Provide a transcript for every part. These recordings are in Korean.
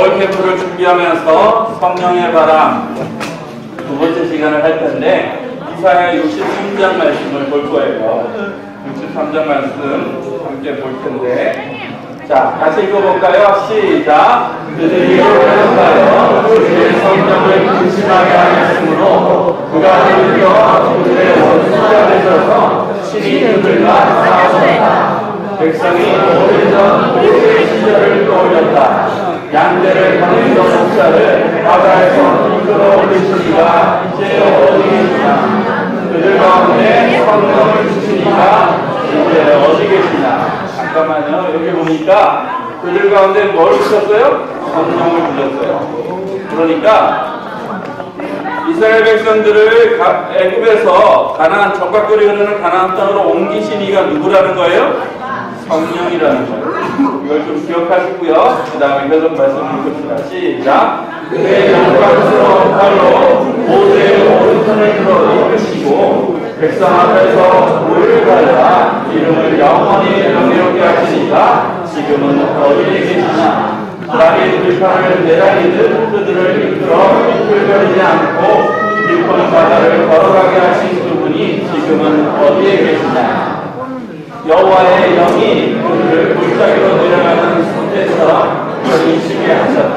겨울 캠프를 준비하면서 성령의 바람 두 번째 시간을 할 텐데 이사야 63장 말씀을 볼 거예요. 63장 말씀 함께 볼 텐데 자, 같이 읽어볼까요? 시작! 그들이 회복하여 그들의 성령을 근심하게 하였으므로 그가 들려 그들의 원수가 되셔서 신이 그들과 싸웠다. 백성이 오래전 모세의 시절을 떠올렸다. 양떼를 거느리던 목자를 바다에서 이끌어 올리시니가 이제 어디 계시냐? 그들 가운데 성령을 주시니가 이제 어디 계시냐? 잠깐만요. 여기 보니까 그들 가운데 뭘 주셨어요? 성령을 주셨어요. 그러니까 이스라엘 백성들을 애굽에서 가나안 적각거리 흐르는 가나안 땅으로 옮기신 이가 누구라는 거예요? 성령이라는 거예요. 이걸 좀 기억하시고요. 그 다음에 계속 말씀 읽읍시다. 시작! 그의 영광스러운 팔로 모세의 오른손을 들어 이끄시고 백성 앞에서 물을 갈라 이름을 영원히 명예롭게 하시니까 지금은 어디에 계시냐? 나의 들판을 내다니듯 그들을 이끌어 이끌거리지 않고 깊은 바다를 걸어가게 하신 그분이 지금은 어디에 계시냐? 여호와의 영이 그들을 골짜기로 내려가는 솥에서 걸리시게 하셨다.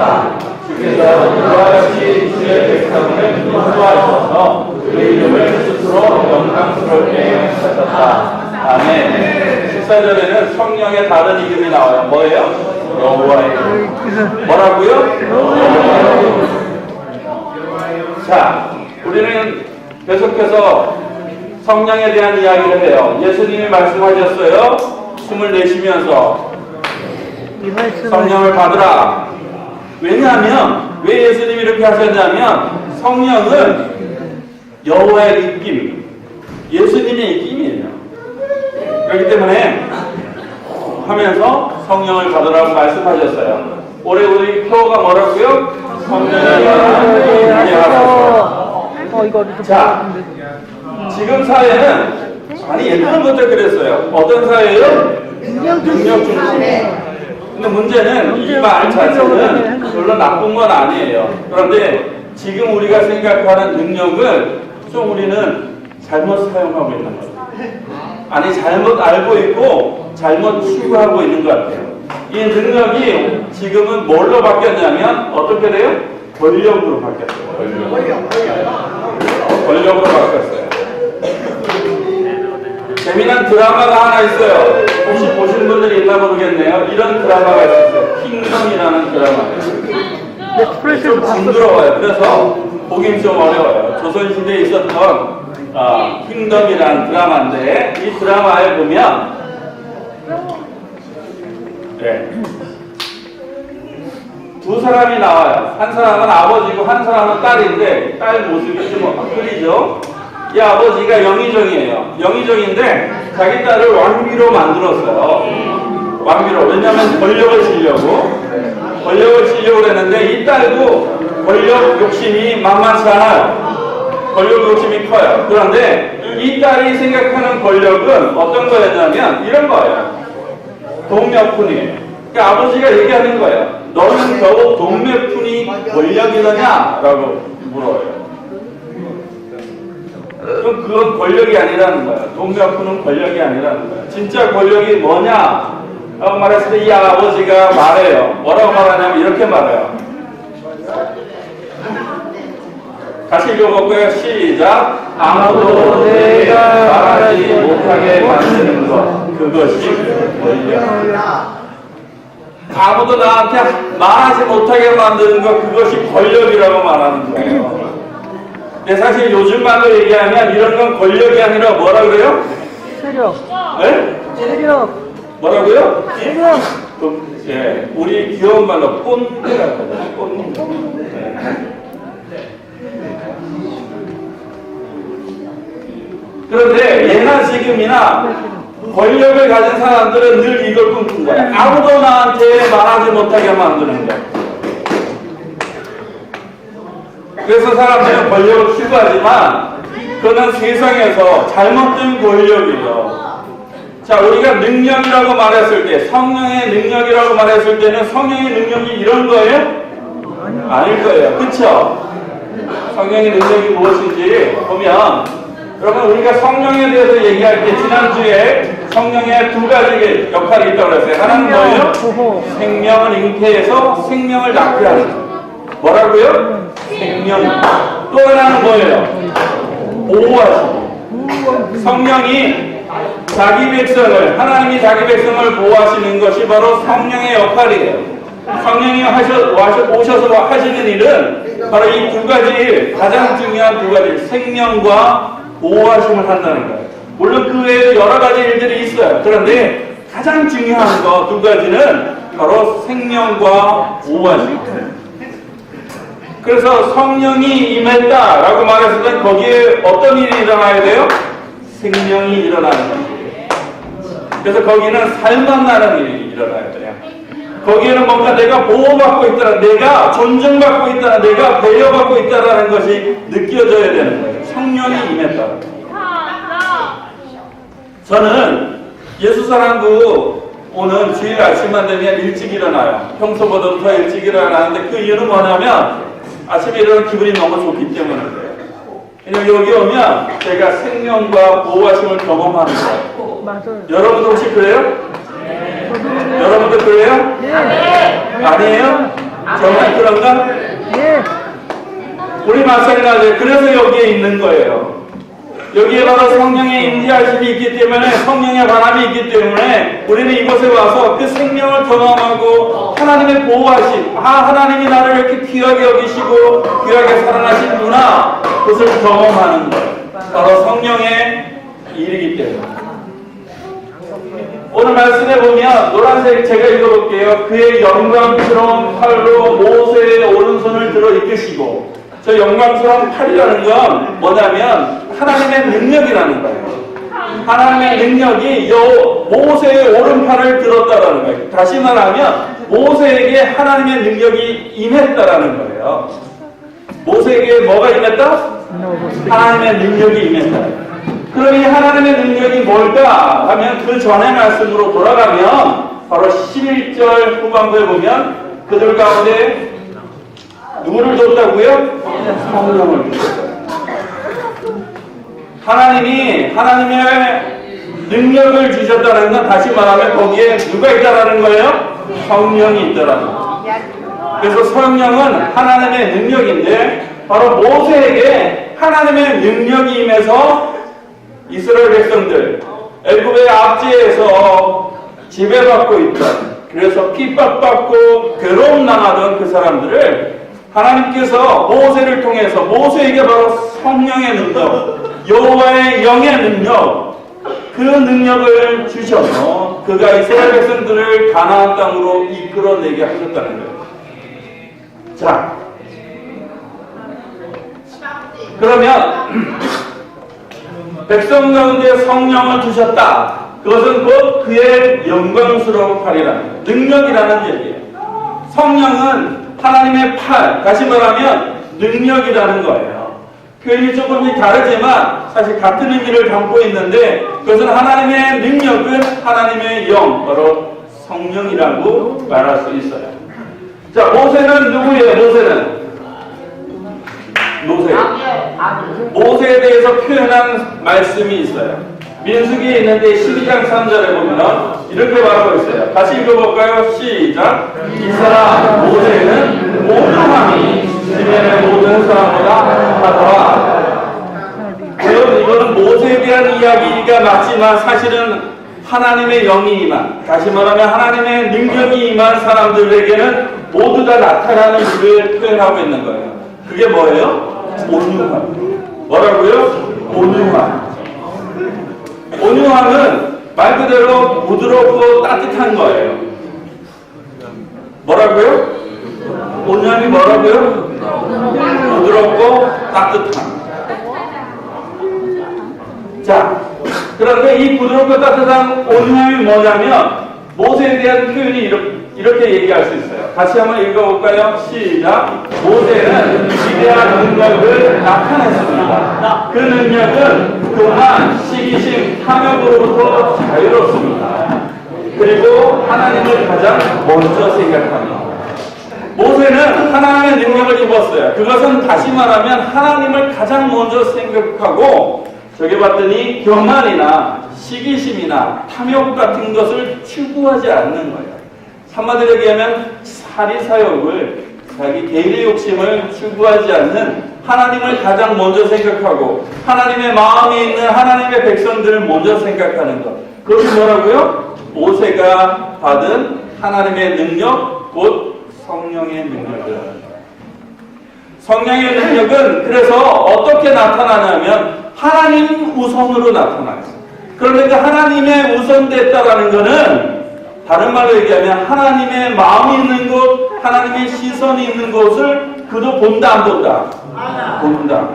주께서 그와 같이 이스라엘 백성을 인도하셔서 그 이름을 스스로 영광스럽게 하셨다. 아멘. 14절에는 성령의 다른 이름이 나와요. 뭐예요? 여호와의 이름. 뭐라고요? 자, 우리는 계속해서 성령에 대한 이야기를 해요. 예수님이 말씀하셨어요. 숨을 내쉬면서 성령을 받으라. 왜냐하면 왜 예수님이 이렇게 하셨냐면 성령은 여호와의 입김, 예수님의 입김이에요. 그렇기 때문에 하면서 성령을 받으라고 말씀하셨어요. 올해 우리 표가 뭐라고요? 성령을 받으라. 자, 지금 사회는 아니 예전부터 그랬어요. 어떤 사회예요? 능력 중심. 근데 문제는 이 말 자체는 별로 나쁜 건 아니에요. 그런데 지금 우리가 생각하는 능력을 좀 우리는 잘못 사용하고 있는 거예요. 아니 잘못 알고 있고 잘못 추구하고 있는 것 같아요. 이 능력이 지금은 뭘로 바뀌었냐면 어떻게 돼요? 권력으로 바뀌었어요. 권력으로 바뀌었어요. 재미난 드라마가 하나 있어요. 혹시 보신 분들이 있나 모르겠네요. 이런 드라마가 있었어요. 킹덤이라는 드라마예요. 좀 징그러워요. 그래서 보기 좀 어려워요. 조선시대에 있었던 킹덤이라는 드라마인데 이 드라마에 보면 두 사람이 나와요. 한 사람은 아버지고 한 사람은 딸인데 딸 모습이 좀 흐리죠. 이 아버지가 영의정이에요. 영의정인데 자기 딸을 왕비로 만들었어요. 왕비로. 왜냐하면 권력을 지려고 그랬는데 이 딸도 권력 욕심이 만만치 않아요. 권력 욕심이 커요. 그런데 이 딸이 생각하는 권력은 어떤 거였냐면 이런 거예요. 동맥푼이에요. 그러니까 아버지가 얘기하는 거예요. 너는 겨우 동맥푼이 권력이더냐? 라고 물어요. 그럼 그건 권력이 아니라는 거야. 동맥푼은 권력이 아니라는 거야. 진짜 권력이 뭐냐? 라고 말했을 때 이 아버지가 말해요. 뭐라고 말하냐면 이렇게 말해요. 같이 읽어볼까요? 시작. 아무도 내가 말하지 못하게 만드는 것, 그것이 권력. 아무도 나한테 말하지 못하게 만드는 것, 그것이 권력이라고 말하는 거예요. 근데 사실 요즘 말로 얘기하면 이런 건 권력이 아니라 뭐라 그래요? 세력. 네? 세력. 뭐라고요? 세력. 예, 우리 귀여운 말로 꼰대라고 하잖아요. 꼰대. 그런데 예나 지금이나 권력을 가진 사람들은 늘 이걸 꿈꾼 거야. 아무도 나한테 말하지 못하게 만드는 거야. 그래서 사람들은 권력을 추구하지만 그는 세상에서 잘못된 권력이에요. 자, 우리가 능력이라고 말했을 때, 성령의 능력이라고 말했을 때는 성령의 능력이 이런 거예요? 아닐 거예요. 그쵸? 성령의 능력이 무엇인지 보면, 여러분, 우리가 성령에 대해서 얘기할 때 지난주에 성령의 두 가지 역할이 있다고 그랬어요. 하나는 뭐예요? 생명을 잉태해서 생명을 낳게 하는 거. 뭐라고요? 생명. 또 하나는 뭐예요? 보호하시고. 성령이 자기 백성을, 하나님이 자기 백성을 보호하시는 것이 바로 성령의 역할이에요. 성령이 오셔서 하시는 일은 바로 이 두 가지 일, 가장 중요한 두 가지 일, 생명과 보호하심을 한다는 거예요. 물론 그 외에도 여러 가지 일들이 있어요. 그런데 가장 중요한 거 두 가지는 바로 생명과 보호하심. 그래서 성령이 임했다라고 말했을 때 거기에 어떤 일이 일어나야 돼요? 생명이 일어나는 거예요. 그래서 거기는 살만 나는 일이 일어나야 돼요. 거기에는 뭔가 내가 보호받고 있다는, 내가 존중받고 있다는, 내가 배려받고 있다는 것이 느껴져야 되는 거예요. 성령이 임했다. 저는 예수사랑부 오는 주일 아침만 되면 일찍 일어나요. 평소보다 더 일찍 일어나는데 그 이유는 뭐냐면 아침에 일어나면 기분이 너무 좋기 때문인데요. 왜냐면 여기 오면 제가 생명과 보호하심을 경험하는 거예요. 맞아요. 여러분도 혹시 그래요? 여러분도 그래요? 네. 아니에요? 정말 그런가? 네. 우리 마찬가지예요. 그래서 여기에 있는 거예요. 여기에 바로 성령의 임재하심이 있기 때문에, 성령의 바람이 있기 때문에 우리는 이곳에 와서 그 생명을 경험하고 하나님의 보호하심, 하나님이 나를 이렇게 귀하게 여기시고 귀하게 사랑하시는구나, 그것을 경험하는 거예요. 바로 성령의 일이기 때문에. 오늘 말씀에 보면 노란색 제가 읽어볼게요. 그의 영광스러운 팔로 모세의 오른손을 들어 이끄시고, 저 영광스러운 팔이라는 건 뭐냐면 하나님의 능력이라는 거예요. 하나님의 능력이 모세의 오른팔을 들었다라는 거예요. 다시 말하면 모세에게 하나님의 능력이 임했다라는 거예요. 모세에게 뭐가 임했다? 하나님의 능력이 임했다. 그럼 이 하나님의 능력이 뭘까 하면 그 전의 말씀으로 돌아가면 바로 11절 후반부에 보면 그들 가운데 누구를 줬다고요? 성령을 줬어요. 하나님이 하나님의 능력을 주셨다는 건 다시 말하면 거기에 누가 있다라는 거예요? 성령이 있다라는 거예요. 그래서 성령은 하나님의 능력인데 바로 모세에게 하나님의 능력이 임해서 이스라엘 백성들 애굽의 압제에서 지배받고 있던, 그래서 핍박받고 괴로움 당하던 그 사람들을 하나님께서 모세를 통해서 모세에게 바로 성령의 능력, 여호와의 영의 능력, 그 능력을 주셔서 그가 이스라엘 백성들을 가나안 땅으로 이끌어내게 하셨다는 거예요. 자, 그러면 백성 가운데 성령을 두셨다. 그것은 곧 그의 영광스러운 팔이라는, 능력이라는 얘기예요. 성령은 하나님의 팔, 다시 말하면 능력이라는 거예요. 표현이 조금씩 다르지만 사실 같은 의미를 담고 있는데, 그것은 하나님의 능력은 하나님의 영, 바로 성령이라고 말할 수 있어요. 자, 모세는 누구예요? 모세에 대해서 표현한 말씀이 있어요. 민수기에 있는데 12장 3절에 보면 이렇게 말하고 있어요. 다시 읽어볼까요? 시작. 이 사람 모세는 모함이 주변의 모든 사람보다 하더라. 여러분, 이거는 모세에 대한 이야기가 맞지만 사실은 하나님의 영이 임한, 다시 말하면 하나님의 능력이 임한 사람들에게는 모두 다 나타나는 일을 표현하고 있는 거예요. 그게 뭐예요? 온유함. 뭐라고요? 온유함. 온유함은 말 그대로 부드럽고 따뜻한 거예요. 뭐라고요? 온유함이 뭐라고요? 부드럽고 따뜻한. 자, 그런데 이 부드럽고 따뜻한 온유함이 뭐냐면 모세에 대한 표현이 이렇게 얘기할 수 있어요. 같이 한번 읽어볼까요? 시작. 모세는 위대한 능력을 나타냈습니다. 그 능력은 그만 시기심 탐욕으로부터 자유롭습니다. 그리고 하나님을 가장 먼저 생각합니다. 모세는 하나님의 능력을 입었어요. 그것은 다시 말하면 하나님을 가장 먼저 생각하고 저기 봤더니 교만이나 시기심이나 탐욕 같은 것을 추구하지 않는 거예요. 한마디로 얘기하면 사리사욕을 자기 개인의 욕심을 추구하지 않는 하나님을 가장 먼저 생각하고 하나님의 마음에 있는 하나님의 백성들을 먼저 생각하는 것. 그것이 뭐라고요? 모세가 받은 하나님의 능력, 곧 성령의 능력을. 성령의 능력은 그래서 어떻게 나타나냐면 하나님 우선으로 나타나요. 그런데 그 하나님의 우선됐다라는 것은 다른 말로 얘기하면 하나님의 마음이 있는 곳, 하나님의 시선이 있는 곳을 그도 본다 안 본다? 본다.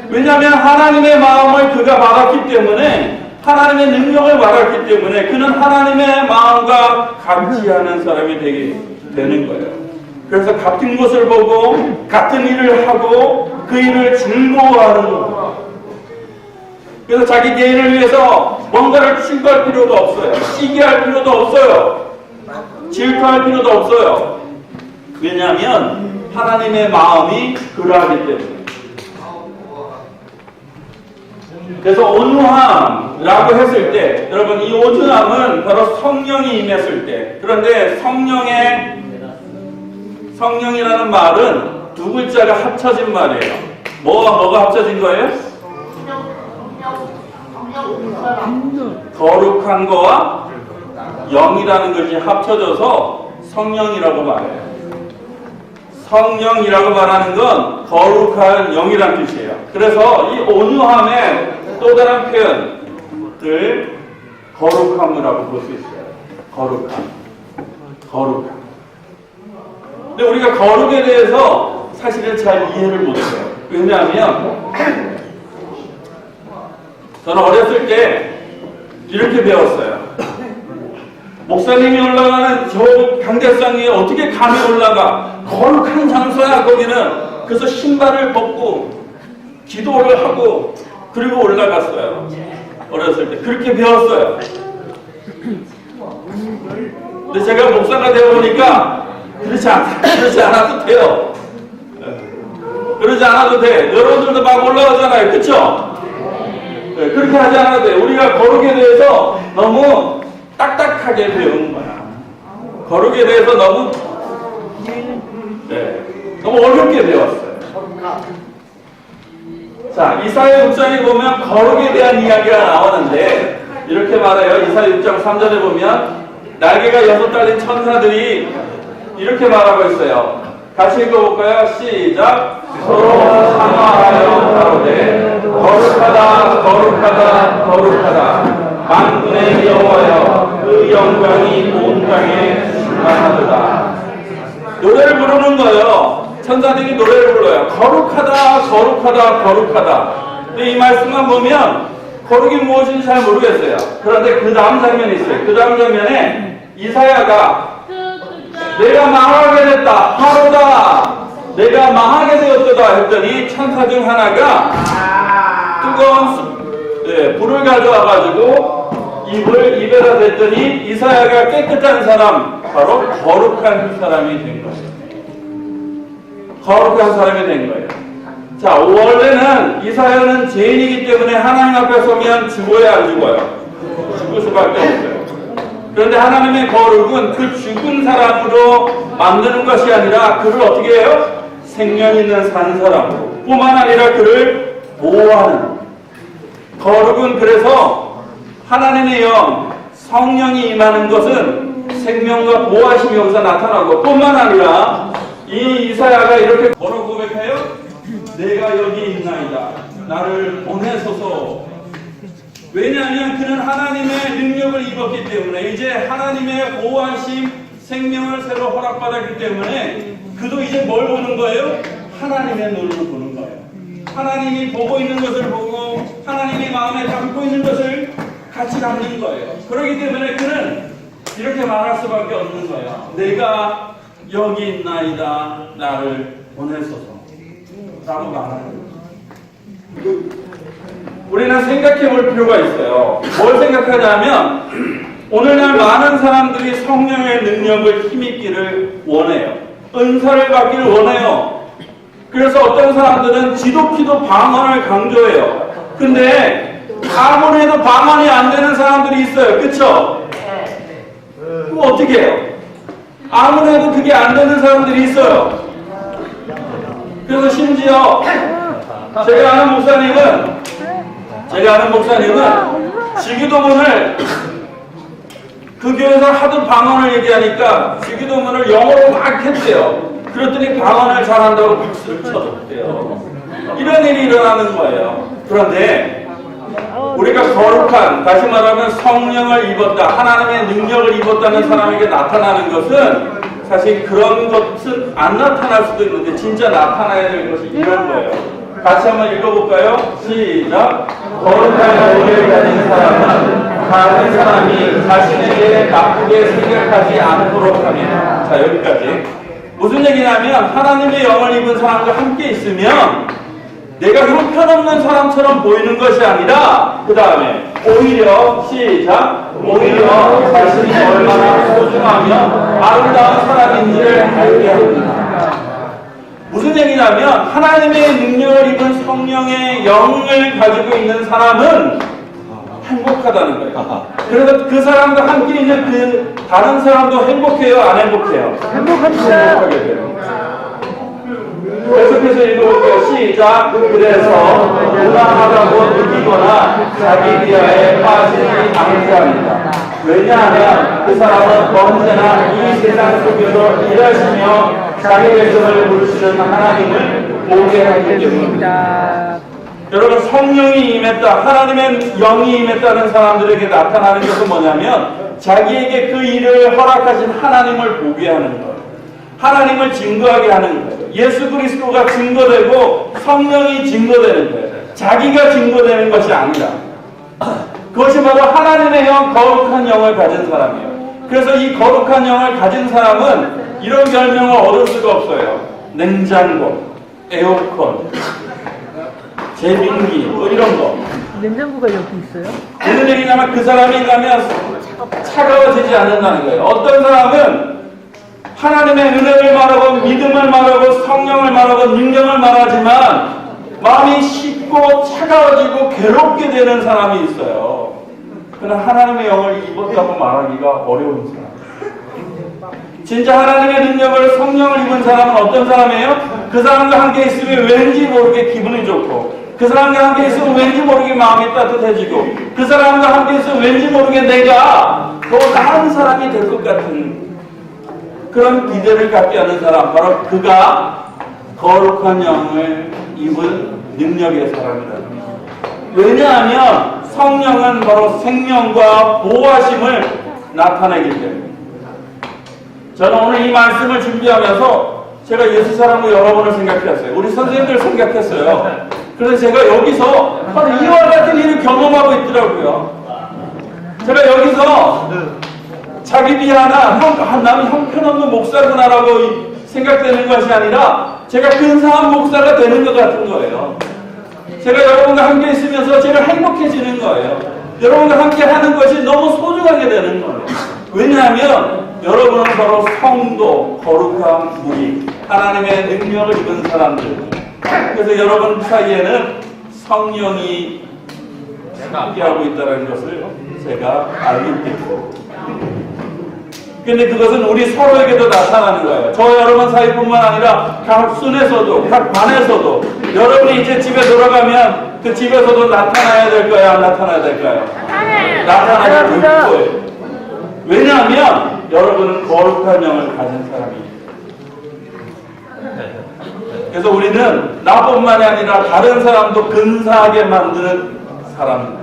왜냐하면 하나님의 마음을 그가 받았기 때문에 하나님의 능력을 받았기 때문에 그는 하나님의 마음과 같이 하는 사람이 되는 거예요. 그래서 같은 것을 보고 같은 일을 하고 그 일을 즐거워하는 거예요. 그래서 자기 개인을 위해서 뭔가를 추구할 필요도 없어요. 시기할 필요도 없어요. 질투할 필요도 없어요. 왜냐하면 하나님의 마음이 그러하기 때문에. 그래서 온유함이라고 했을 때 여러분 이 온유함은 바로 성령이 임했을 때. 그런데 성령이라는 말은 두 글자가 합쳐진 말이에요. 뭐가 합쳐진 거예요? 거룩한 거와 영이라는 것이 합쳐져서 성령이라고 말해요. 성령이라고 말하는 건 거룩한 영이라는 뜻이에요. 그래서 이 온유함의 또 다른 표현을 거룩함이라고 볼 수 있어요. 거룩함. 근데 우리가 거룩에 대해서 사실은 잘 이해를 못해요. 왜냐하면 저는 어렸을 때 이렇게 배웠어요. 목사님이 올라가는 저 강대상 위에 어떻게 감이 올라가? 거룩한 장소야 거기는. 그래서 신발을 벗고 기도를 하고 그리고 올라갔어요. 어렸을 때 그렇게 배웠어요. 근데 제가 목사가 되어보니까 그렇지 않아도 돼요. 그러지 않아도 돼. 여러분들도 막 올라가잖아요. 그쵸? 네, 그렇게 하지 않아도 돼. 우리가 거룩에 대해서 너무 딱딱하게 배우는 거야. 거룩에 대해서 너무 어렵게 배웠어요. 자, 이사야 6장에 보면 거룩에 대한 이야기가 나오는데 이렇게 말해요. 이사야 6장 3절에 보면 날개가 6 달린 천사들이 이렇게 말하고 있어요. 같이 읽어볼까요? 시작. 서로 상하하여 가로되 거룩하다 거룩하다 거룩하다 만군의 여호와여 그 영광이 온 땅에 충만하도다. 노래를 부르는 거예요. 천사들이 노래를 불러요. 거룩하다 거룩하다 거룩하다. 근데 이 말씀만 보면 거룩이 무엇인지 잘 모르겠어요. 그런데 그 다음 장면이 있어요. 그 다음 장면에 이사야가 내가 망하게 됐다. 하루다. 내가 망하게 되었다 했더니 천사 중 하나가 뜨거운 불을 가져와가지고 입에다 댔더니 이사야가 깨끗한 사람, 바로 거룩한 사람이 된 거예요. 거룩한 사람이 된 거예요. 자, 원래는 이사야는 죄인이기 때문에 하나님 앞에 서면 죽어야 안 죽어요. 죽을 수밖에 없어요. 그런데 하나님의 거룩은 그 죽은 사람으로 만드는 것이 아니라 그를 어떻게 해요? 생명 있는 산 사람으로 뿐만 아니라 그를 보호하는. 거룩은 그래서 하나님의 영, 성령이 임하는 것은 생명과 보호하심이 여기서 나타나고 뿐만 아니라 이 이사야가 이렇게 걸어 고백해요. 내가 여기 있나이다. 나를 보내소서. 왜냐하면 그는 하나님의 능력을 입었기 때문에 이제 하나님의 보호하심, 생명을 새로 허락받았기 때문에 그도 이제 뭘 보는 거예요? 하나님의 눈으로 보는 거예요. 하나님이 보고 있는 것을 보고 하나님이 마음에 담고 있는 것을 같이 담는 거예요. 그렇기 때문에 그는 이렇게 말할 수밖에 없는 거예요. 내가 여기 있나이다. 나를 보내소서. 라고 말하는 거예요. 우리는 생각해 볼 필요가 있어요. 뭘 생각하냐면 오늘날 많은 사람들이 성령의 능력을 힘입기를 원해요. 은사를 받기를 원해요. 그래서 어떤 사람들은 지독히도 방언을 강조해요. 근데 아무래도 방언이 안 되는 사람들이 있어요. 그쵸? 그럼 어떻게 해요? 아무래도 그게 안 되는 사람들이 있어요. 그래서 심지어 제가 아는 목사님은 주기도문을 그 교회에서 하도 방언을 얘기하니까 주기도문을 영어로 막 했대요. 그랬더니 방언을 잘한다고 박수를 쳐줬대요. 이런 일이 일어나는 거예요. 그런데 우리가 거룩한, 다시 말하면 성령을 입었다, 하나님의 능력을 입었다는 사람에게 나타나는 것은 사실 그런 것은 안 나타날 수도 있는데 진짜 나타나야 될 것이 이런 거예요. 같이 한번 읽어볼까요? 시작. 거룩한 영을 가진 사람은 다른 사람이 자신에게 나쁘게 생각하지 않도록 하며. 자, 여기까지. 무슨 얘기냐면 하나님의 영을 입은 사람과 함께 있으면 내가 형편없는 사람처럼 보이는 것이 아니라 그 다음에 오히려 시작. 오히려 자신이 얼마나 소중하며 아름다운 사람인지를 알게 합니다. 무슨 얘기냐면 하나님의 능력을 입은 성령의 영을 가지고 있는 사람은 행복하다는 거예요. 그래서 그 사람과 함께 있는 그 다른 사람도 행복해요? 안 행복해요? 행복합니다. 계속해서 읽어볼게요. 시작. 그래서 불안하다고 느끼거나 자기 비하에 빠지지 않으리라. 왜냐하면 그 사람은 언제나 이 세상 속에서 일하시며 자기 백성을 부르시는 하나님을 보게 하기 때문입니다. 여러분, 성령이 임했다, 하나님의 영이 임했다는 사람들에게 나타나는 것은 뭐냐면 자기에게 그 일을 허락하신 하나님을 보게 하는 거예요. 하나님을 증거하게 하는 거예요. 예수 그리스도가 증거되고 성령이 증거되는 거예요. 자기가 증거되는 것이 아니라. 그것이 바로 하나님의 영, 거룩한 영을 가진 사람이에요. 그래서 이 거룩한 영을 가진 사람은 이런 별명을 얻을 수가 없어요. 냉장고, 에어컨, 제빙기, 뭐 이런 거. 냉장고가 여기 있어요? 무슨 얘기냐면 그 사람이 가면 차가워지지 않는다는 거예요. 어떤 사람은 하나님의 은혜를 말하고 믿음을 말하고 성령을 말하고 능력을 말하지만 마음이 식고 차가워지고 괴롭게 되는 사람이 있어요. 그러나 하나님의 영을 입었다고 말하기가 어려운 사람. 진짜 하나님의 능력을 성령을 입은 사람은 어떤 사람이에요? 그 사람과 함께 있으면 왠지 모르게 기분이 좋고, 그 사람과 함께 있으면 왠지 모르게 마음이 따뜻해지고, 그 사람과 함께 있으면 왠지 모르게 내가 더 나은 사람이 될 것 같은 그런 기대를 갖게 하는 사람, 바로 그가 거룩한 영을 입은 능력의 사람이라는 거예요. 왜냐하면 성령은 바로 생명과 보호하심을 나타내기 때문에. 저는 오늘 이 말씀을 준비하면서 제가 예수 사랑을 여러분을 생각했어요. 우리 선생님들 생각했어요. 그래서 제가 여기서 바로 이와 같은 일을 경험하고 있더라고요. 제가 여기서 자기 비하나 나는 형편없는 목사구나라고 생각되는 것이 아니라 제가 근사한 목사가 되는 것 같은 거예요. 제가 여러분과 함께 있으면서 제가 행복해지는 거예요. 여러분과 함께 하는 것이 너무 소중하게 되는 거예요. 왜냐하면 여러분은 바로 성도, 거룩한 무리, 하나님의 능력을 입은 사람들. 그래서 여러분 사이에는 성령이 함께하고 있다는 것을 제가 알고 있겠고. 근데 그것은 우리 서로에게도 나타나는 거예요. 저 여러분 사이뿐만 아니라 각 순에서도, 각 반에서도 여러분이 이제 집에 돌아가면 그 집에서도 나타나야 될까요? 안 나타나야 될까요? 나타나야 될 거예요. 왜냐하면 여러분은 거룩한 영을 가진 사람이에요. 그래서 우리는 나뿐만이 아니라 다른 사람도 근사하게 만드는 사람입니다.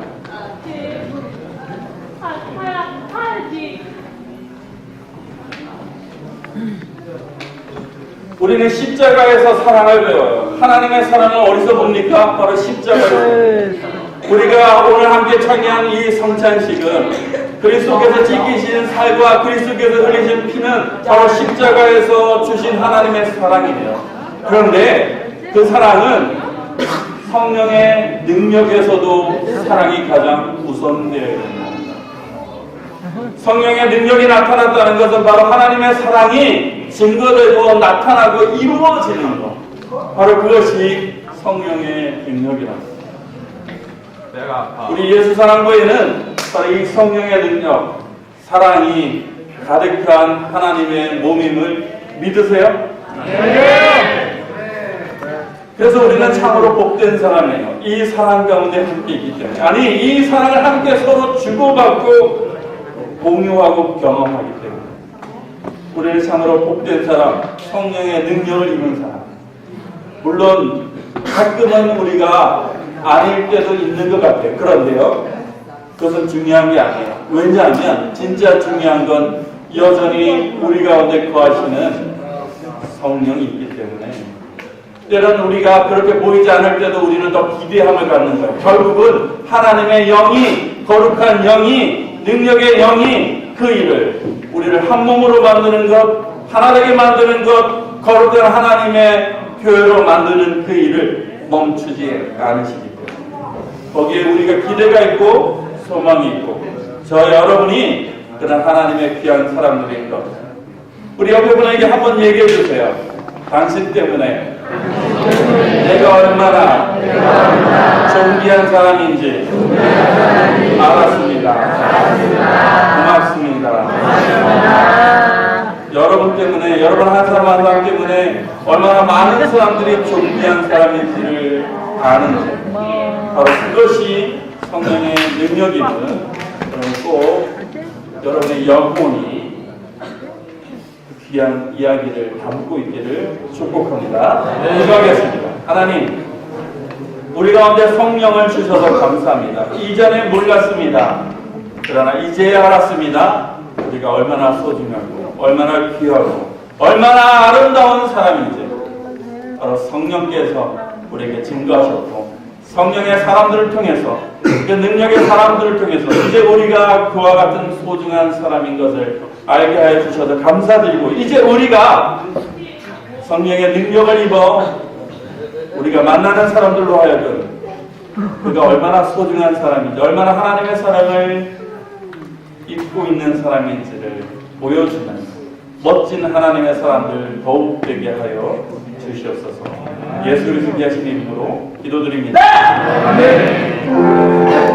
우리는 십자가에서 사랑을 배워요. 하나님의 사랑을 어디서 봅니까? 바로 십자가에서. 우리가 오늘 함께 창의한 이 성찬식은 그리스도께서 지키신 살과 그리스도께서 흘리신 피는 바로 십자가에서 주신 하나님의 사랑이에요. 그런데 그 사랑은 성령의 능력에서도 사랑이 가장 우선되어야 됩니다. 성령의 능력이 나타났다는 것은 바로 하나님의 사랑이 증거되고 나타나고 이루어지는 것. 바로 그것이 성령의 능력이랍니다. 우리 예수 사랑부에는 바로 이 성령의 능력, 사랑이 가득한 하나님의 몸임을 믿으세요? 그래서 우리는 참으로 복된 사람이에요. 이 사랑 가운데 함께 있기 때문에. 아니, 이 사랑을 함께 서로 주고받고 공유하고 경험하기 때문에. 우리는 참으로 복된 사람, 성령의 능력을 입은 사람. 물론 가끔은 우리가 아닐 때도 있는 것 같아요. 그런데요, 그것은 중요한 게 아니에요. 왜냐하면 진짜 중요한 건 여전히 우리 가운데 거하시는 성령이 있기 때문에. 때론 우리가 그렇게 보이지 않을 때도 우리는 더 기대함을 갖는 거예요. 결국은 하나님의 영이, 거룩한 영이, 능력의 영이 그 일을, 우리를 한 몸으로 만드는 것, 하나 되게 만드는 것, 거룩한 하나님의 교회로 만드는 그 일을 멈추지 않으시기 때문에 거기에 우리가 기대가 있고 소망이 있고 저 여러분이 그런 하나님의 귀한 사람들인 것. 우리 옆에 분에게 한번 얘기해 주세요. 당신 때문에 내가 얼마나 존귀한 사람인지 알았습니다. 고맙습니다. 여러분 때문에, 여러분 한 사람 한 사람 때문에 얼마나 많은 사람들이 존귀한 사람인지를 아는지, 바로 그것이 성령의 능력임을 꼭 여러분의 영혼이 귀한 이야기를 담고 있기를 축복합니다. 기도하겠습니다. 하나님, 우리 가운데 성령을 주셔서 감사합니다. 이전에 몰랐습니다. 그러나 이제야 알았습니다. 우리가 얼마나 소중하고 얼마나 귀하고 얼마나 아름다운 사람인지 바로 성령께서 우리에게 증거하셨고 성령의 사람들을 통해서 그 능력의 사람들을 통해서 이제 우리가 그와 같은 소중한 사람인 것을 알게 하여 주셔서 감사드리고 이제 우리가 성령의 능력을 입어 우리가 만나는 사람들로 하여금 그가 얼마나 소중한 사람인지 얼마나 하나님의 사랑을 입고 있는 사람인지를 보여주는 멋진 하나님의 사람들 더욱 되게 하여 주시옵소서. 예수 그리스도 귀하신 이름으로 기도드립니다. 아멘.